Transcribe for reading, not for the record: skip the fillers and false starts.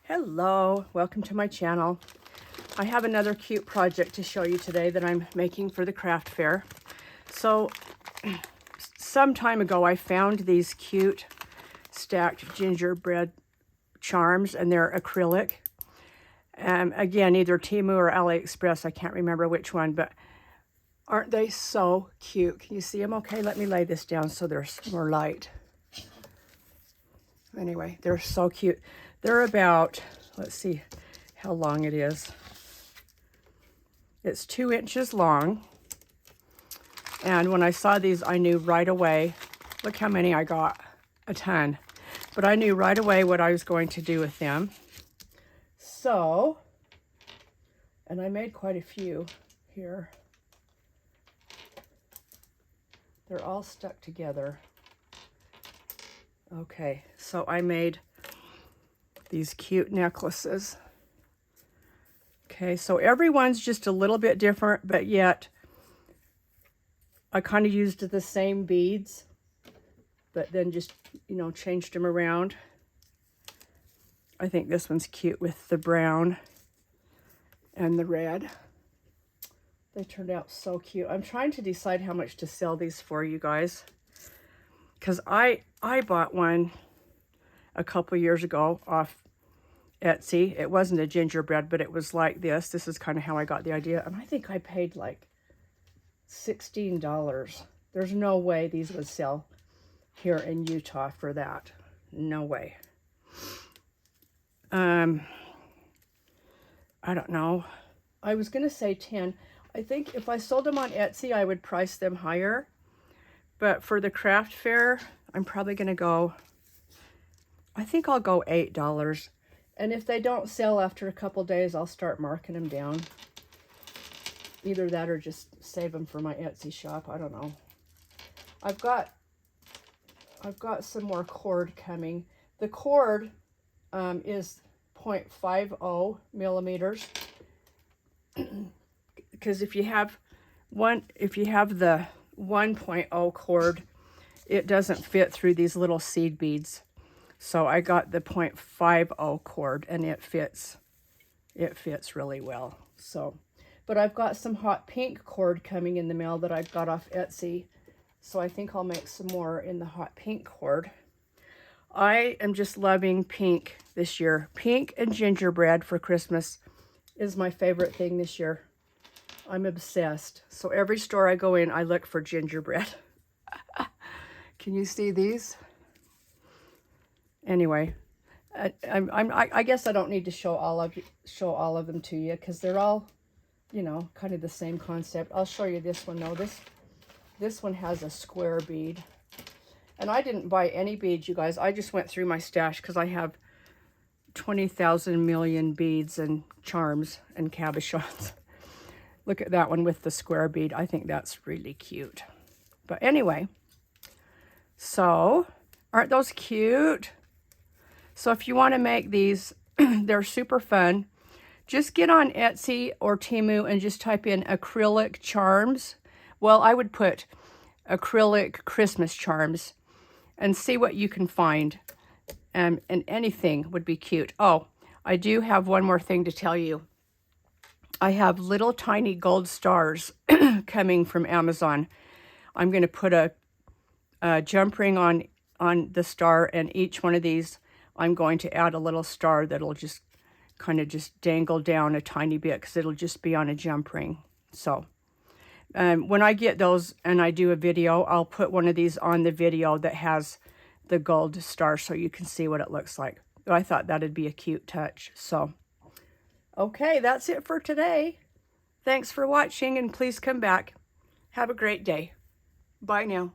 Hello, welcome to my channel. I have another cute project to show you today that I'm making for the craft fair. So some time ago I found these cute stacked gingerbread charms, and they're acrylic. Again, either Temu or AliExpress, I can't remember which one, but aren't they so cute? Can you see them okay? Let me lay this down so they're more light. Anyway, they're so cute. They're about, let's see how long it is. It's 2 inches long. And when I saw these, I knew right away, look how many I got, a ton. But I knew right away what I was going to do with them. So, and I made quite a few here. They're all stuck together. Okay, so I made these cute necklaces. Okay, so everyone's just a little bit different, but yet I kind of used the same beads, but then just, changed them around. I think this one's cute with the brown and the red. They turned out so cute. I'm trying to decide how much to sell these for, you guys, because I bought one a couple years ago off Etsy. It wasn't a gingerbread, but it was like this. This is kind of how I got the idea. And I think I paid like $16. There's no way these would sell here in Utah for that. No way. I don't know. I was going to say 10. I think if I sold them on Etsy, I would price them higher. But for the craft fair, I'm probably going to go, I think I'll go $8. And if they don't sell after a couple days, I'll start marking them down. Either that or just save them for my Etsy shop. I don't know. I've got some more cord coming. The cord is 0.50 millimeters. Because if you have the 1.0 cord, it doesn't fit through these little seed beads. So I got the 0.50 cord, and it fits really well. So, but I've got some hot pink cord coming in the mail that I've got off Etsy. So I think I'll make some more in the hot pink cord. I am just loving pink this year. Pink and gingerbread for Christmas is my favorite thing this year. I'm obsessed. So every store I go in, I look for gingerbread. Can you see these? Anyway, I guess I don't need to show all of them to you, because they're all, kind of the same concept. I'll show you this one though. This one has a square bead, and I didn't buy any beads, you guys. I just went through my stash because I have 20,000 million beads and charms and cabochons. Look at that one with the square bead. I think that's really cute. But anyway, so aren't those cute? So if you want to make these, they're super fun. Just get on Etsy or Temu and just type in acrylic charms. Well, I would put acrylic Christmas charms and see what you can find. And anything would be cute. Oh, I do have one more thing to tell you. I have little tiny gold stars coming from Amazon. I'm going to put a jump ring on the star, and each one of these I'm going to add a little star that'll just kind of just dangle down a tiny bit, because it'll just be on a jump ring. So when I get those and I do a video, I'll put one of these on the video that has the gold star so you can see what it looks like. I thought that'd be a cute touch. So okay, that's it for today. Thanks for watching, and please come back. Have a great day. Bye now.